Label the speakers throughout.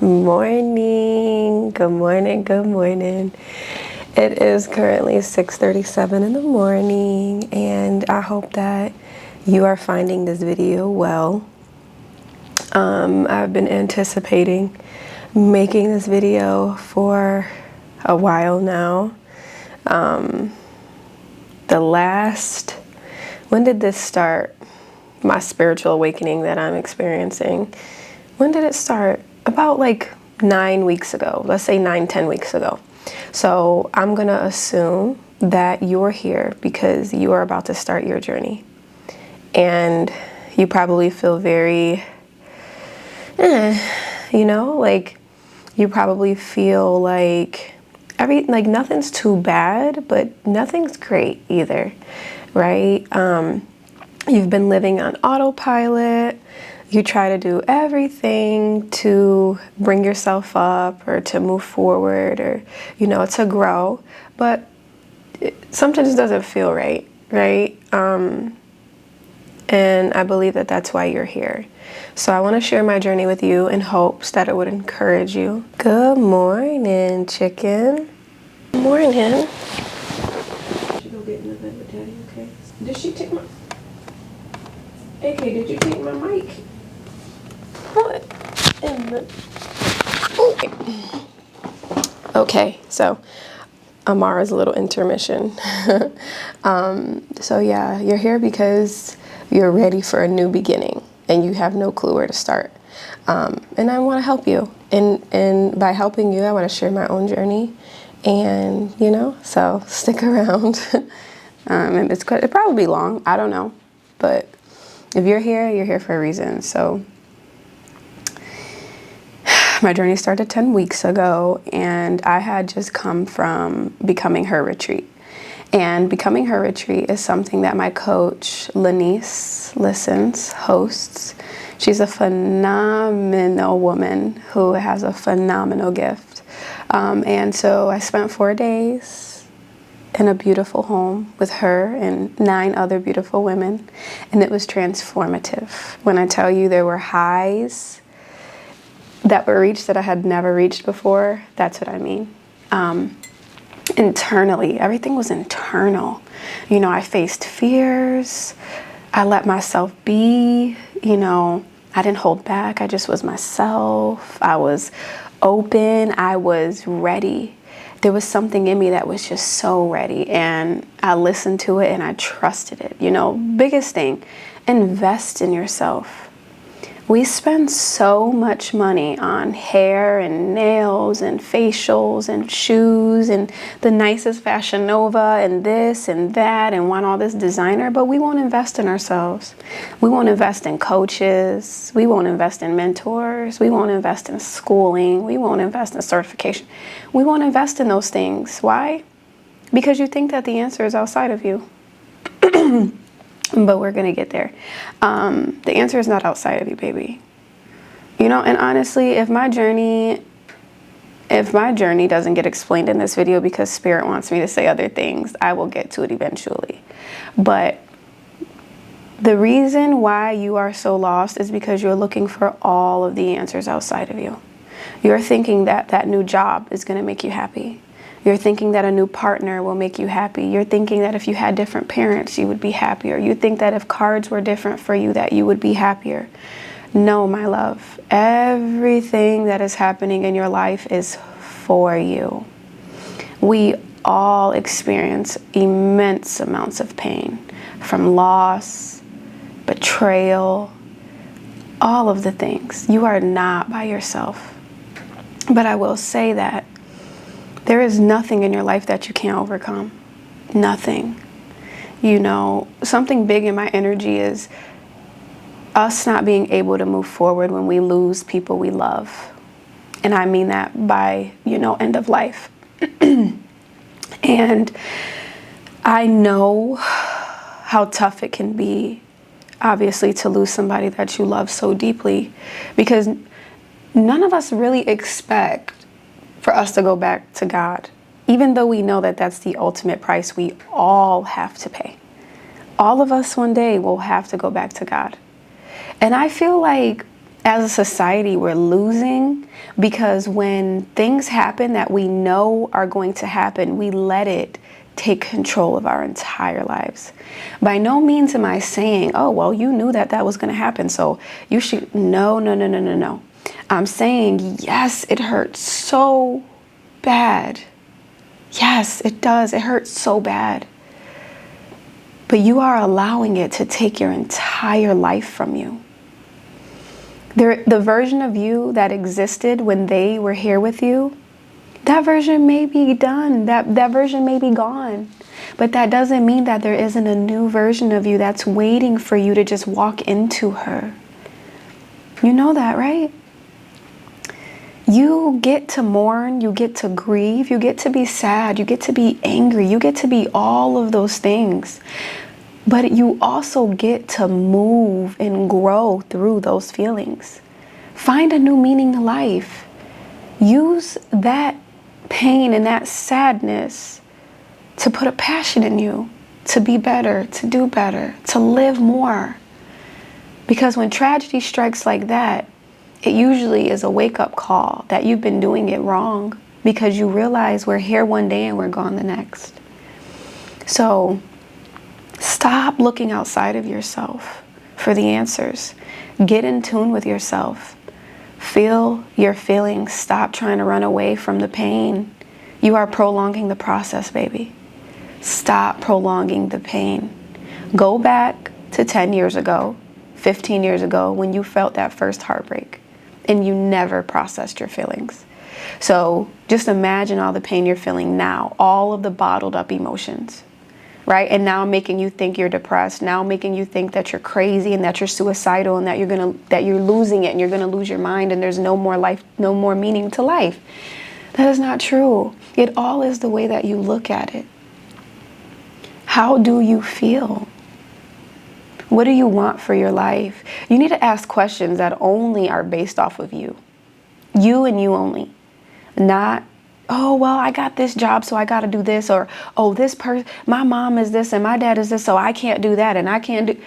Speaker 1: Morning. Good morning. Good morning. It is currently 6:37 in the morning, and I hope that you are finding this video well. I've been anticipating making this video for a while now. When did this start? My spiritual awakening that I'm experiencing. When did it start? About like 9 weeks ago. Let's say 10 weeks ago. So I'm gonna assume that you're here because you are about to start your journey. And you probably feel very, you probably feel like nothing's too bad, but nothing's great either, right? You've been living on autopilot. You try to do everything to bring yourself up or to move forward or, to grow, but something just doesn't feel right, right? And I believe that that's why you're here. So I want to share my journey with you in hopes that it would encourage you. Good morning, chicken. Good morning. She go get in the bed with Daddy, okay? Did she take my... AK, did you take my mic? What in the... Okay, so Amara's little intermission. So yeah, you're here because you're ready for a new beginning and you have no clue where to start. And I want to help you. And by helping you, I want to share my own journey. And, so stick around. And it'll probably be long. I don't know. But if you're here for a reason. So my journey started 10 weeks ago, and I had just come from Becoming Her retreat. And Becoming Her retreat is something that my coach, Lanice Listens, hosts. She's a phenomenal woman who has a phenomenal gift. And so I spent 4 days in a beautiful home with her and 9 other beautiful women, and it was transformative. When I tell you there were highs that were reached that I had never reached before, that's what I mean. Internally, everything was internal. I faced fears. I let myself be, I didn't hold back. I just was myself. I was open. I was ready. There was something in me that was just so ready, and I listened to it and I trusted it. Biggest thing, invest in yourself. We spend so much money on hair and nails and facials and shoes and the nicest Fashion Nova and this and that and want all this designer, but we won't invest in ourselves. We won't invest in coaches. We won't invest in mentors. We won't invest in schooling. We won't invest in certification. We won't invest in those things. Why? Because you think that the answer is outside of you. But we're going to get there. The answer is not outside of you, baby. And honestly, if my journey doesn't get explained in this video because Spirit wants me to say other things, I will get to it eventually. But the reason why you are so lost is because you're looking for all of the answers outside of you. You're thinking that that new job is going to make you happy. You're thinking that a new partner will make you happy. You're thinking that if you had different parents, you would be happier. You think that if cards were different for you, that you would be happier. No, my love. Everything that is happening in your life is for you. We all experience immense amounts of pain from loss, betrayal, all of the things. You are not by yourself. But I will say that there is nothing in your life that you can't overcome. Nothing. Something big in my energy is us not being able to move forward when we lose people we love. And I mean that by, end of life. And I know how tough it can be, obviously, to lose somebody that you love so deeply, because none of us really expect for us to go back to God, even though we know that that's the ultimate price we all have to pay. All of us one day will have to go back to God. And I feel like as a society, we're losing because when things happen that we know are going to happen, we let it take control of our entire lives. By no means am I saying, oh, well, you knew that that was going to happen, so you should. No, no, no, no, no, no. I'm saying, yes, it hurts so bad. Yes, it does. It hurts so bad. But you are allowing it to take your entire life from you. The version of you that existed when they were here with you, that version may be done. That version may be gone. But that doesn't mean that there isn't a new version of you that's waiting for you to just walk into her. You know that, right? You get to mourn, you get to grieve, you get to be sad, you get to be angry, you get to be all of those things. But you also get to move and grow through those feelings. Find a new meaning to life. Use that pain and that sadness to put a passion in you, to be better, to do better, to live more. Because when tragedy strikes like that, it usually is a wake-up call that you've been doing it wrong, because you realize we're here one day and we're gone the next. So stop looking outside of yourself for the answers. Get in tune with yourself. Feel your feelings. Stop trying to run away from the pain. You are prolonging the process, baby. Stop prolonging the pain. Go back to 10 years ago, 15 years ago, when you felt that first heartbreak and you never processed your feelings. So just imagine all the pain you're feeling now, all of the bottled up emotions, right? And now making you think you're depressed, now making you think that you're crazy and that you're suicidal and that you're losing it and you're gonna lose your mind and there's no more life, no more meaning to life. That is not true. It all is the way that you look at it. How do you feel? What do you want for your life? You need to ask questions that only are based off of you. You and you only. Not, oh, well, I got this job, so I got to do this. Or, oh, this person, my mom is this and my dad is this, so I can't do that and I can't do.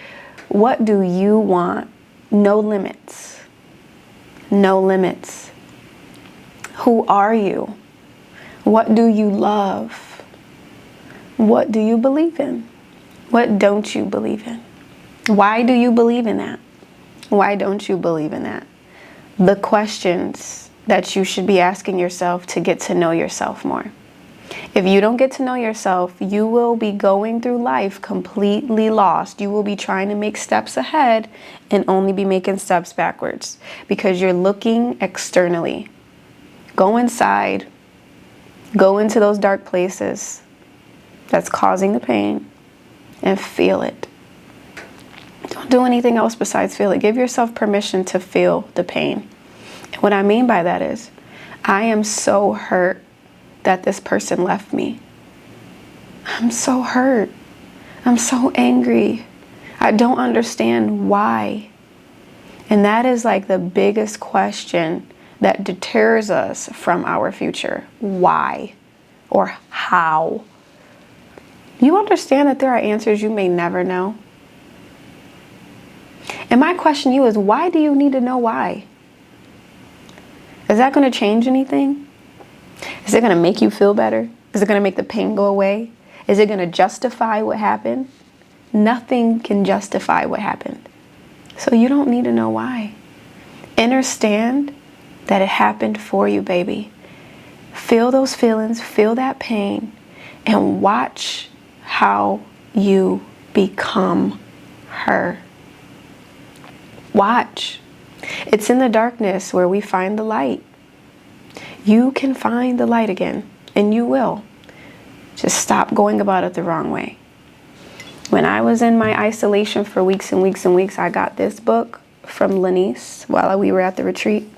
Speaker 1: What do you want? No limits. No limits. Who are you? What do you love? What do you believe in? What don't you believe in? Why do you believe in that? Why don't you believe in that? The questions that you should be asking yourself to get to know yourself more. If you don't get to know yourself, you will be going through life completely lost. You will be trying to make steps ahead and only be making steps backwards because you're looking externally. Go inside. Go into those dark places that's causing the pain and feel it. Don't do anything else besides feel it. Give yourself permission to feel the pain. And what I mean by that is, I am so hurt that this person left me. I'm so hurt. I'm so angry. I don't understand why. And that is like the biggest question that deters us from our future. Why? Or how? You understand that there are answers you may never know? And my question to you is, why do you need to know why? Is that going to change anything? Is it going to make you feel better? Is it going to make the pain go away? Is it going to justify what happened? Nothing can justify what happened. So you don't need to know why. Understand that it happened for you, baby. Feel those feelings, feel that pain, and watch how you become her. Watch. It's in the darkness where we find the light. You can find the light again, and you will. Just stop going about it the wrong way. When I was in my isolation for weeks and weeks and weeks, I got this book from Lanice while we were at the retreat.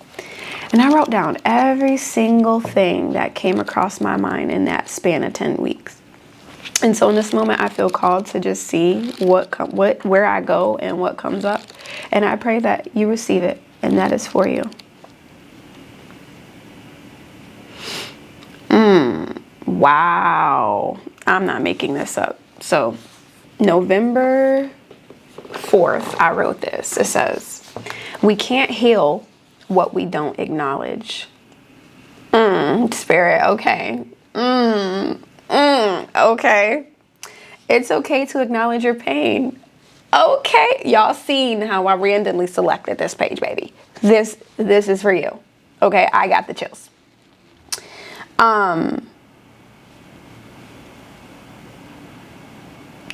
Speaker 1: And I wrote down every single thing that came across my mind in that span of 10 weeks. And so in this moment, I feel called to just see where I go and what comes up. And I pray that you receive it, and that is for you. Wow. I'm not making this up. So November 4th, I wrote this. It says, We can't heal what we don't acknowledge. Spirit, okay. Okay. It's okay to acknowledge your pain. Okay. Y'all seen how I randomly selected this page, baby. This is for you. Okay, I got the chills.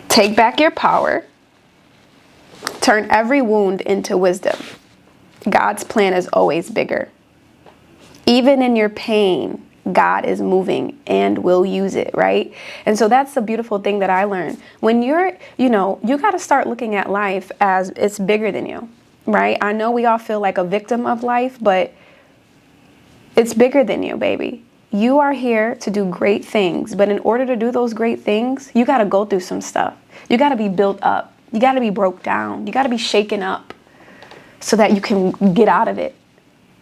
Speaker 1: Take back your power. Turn every wound into wisdom. God's plan is always bigger. Even in your pain, God is moving and will use it, right? And so that's the beautiful thing that I learned. When you're, you got to start looking at life as it's bigger than you, right? I know we all feel like a victim of life, but it's bigger than you, baby. You are here to do great things, but in order to do those great things, you got to go through some stuff. You got to be built up. You got to be broke down. You got to be shaken up so that you can get out of it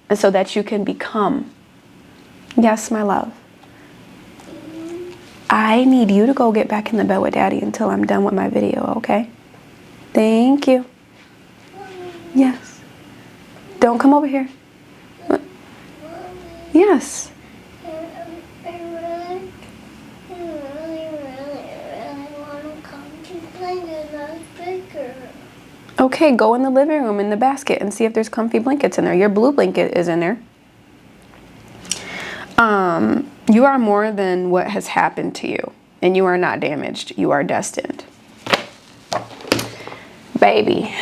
Speaker 1: and so that you can become. Yes, my love. I need you to go get back in the bed with Daddy until I'm done with my video, okay? Thank you. Yes. Don't come over here. Yes.
Speaker 2: I really want to come to blanket that's bigger.
Speaker 1: Okay, go in the living room in the basket and see if there's comfy blankets in there. Your blue blanket is in there. You are more than what has happened to you, and you are not damaged. You are destined. Baby.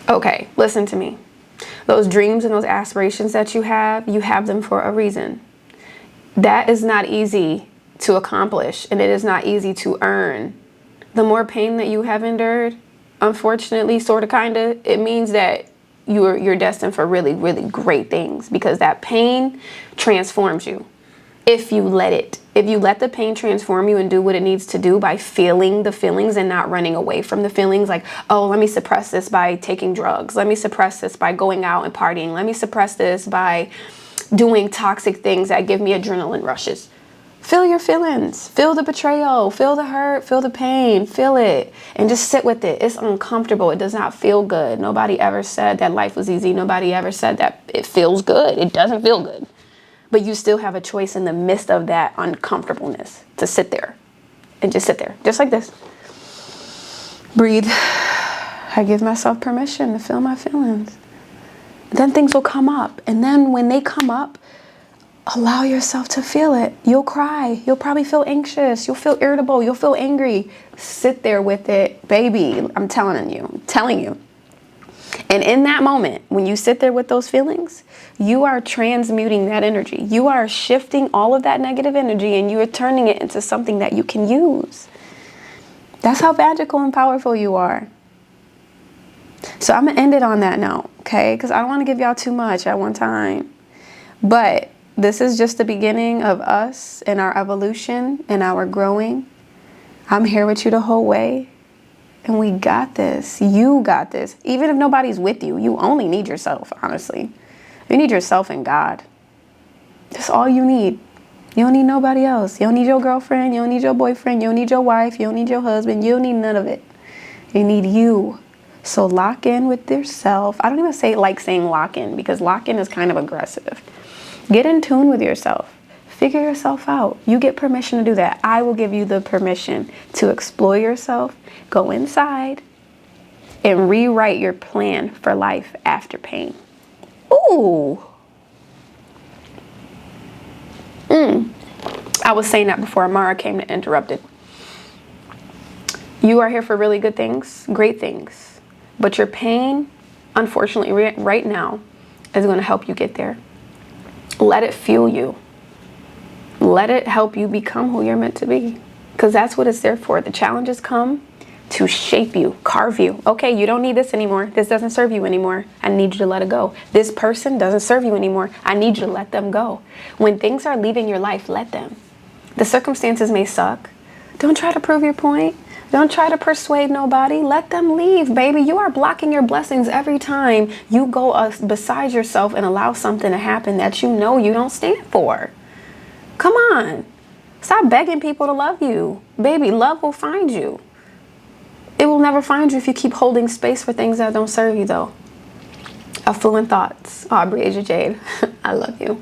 Speaker 1: Okay, listen to me. Those dreams and those aspirations that you have them for a reason. That is not easy to accomplish, and it is not easy to earn. The more pain that you have endured, unfortunately, sort of, kind of, it means that you're destined for really, really great things, because that pain transforms you. If you let it, if you let the pain transform you and do what it needs to do by feeling the feelings and not running away from the feelings, like, oh, let me suppress this by taking drugs. Let me suppress this by going out and partying. Let me suppress this by doing toxic things that give me adrenaline rushes. Feel your feelings. Feel the betrayal. Feel the hurt. Feel the pain. Feel it. And just sit with it. It's uncomfortable. It does not feel good. Nobody ever said that life was easy. Nobody ever said that it feels good. It doesn't feel good. But you still have a choice in the midst of that uncomfortableness to sit there and just sit there, just like this. Breathe. I give myself permission to feel my feelings. Then things will come up. And then when they come up, allow yourself to feel it. You'll cry. You'll probably feel anxious. You'll feel irritable. You'll feel angry. Sit there with it, baby. I'm telling you. And in that moment, when you sit there with those feelings, you are transmuting that energy. You are shifting all of that negative energy and you are turning it into something that you can use. That's how magical and powerful you are. So I'm going to end it on that note, okay? Because I don't want to give y'all too much at one time. But this is just the beginning of us and our evolution and our growing. I'm here with you the whole way. And we got this. You got this. Even if nobody's with you, you only need yourself, honestly. You need yourself and God. That's all you need. You don't need nobody else. You don't need your girlfriend. You don't need your boyfriend. You don't need your wife. You don't need your husband. You don't need none of it. You need you. So lock in with yourself. I don't even like saying lock in, because lock in is kind of aggressive. Get in tune with yourself. Figure yourself out. You get permission to do that. I will give you the permission to explore yourself, go inside, and rewrite your plan for life after pain. Ooh. I was saying that before Amara came to interrupt it. You are here for really good things, great things. But your pain, unfortunately, right now, is going to help you get there. Let it fuel you. Let it help you become who you're meant to be. Because that's what it's there for. The challenges come to shape you, carve you. Okay, you don't need this anymore. This doesn't serve you anymore. I need you to let it go. This person doesn't serve you anymore. I need you to let them go. When things are leaving your life, let them. The circumstances may suck. Don't try to prove your point. Don't try to persuade nobody. Let them leave, baby. You are blocking your blessings every time you go beside yourself and allow something to happen that you know you don't stand for. Come on. Stop begging people to love you. Baby, love will find you. It will never find you if you keep holding space for things that don't serve you, though. Affluent thoughts. Aubrey Asia Jade. I love you.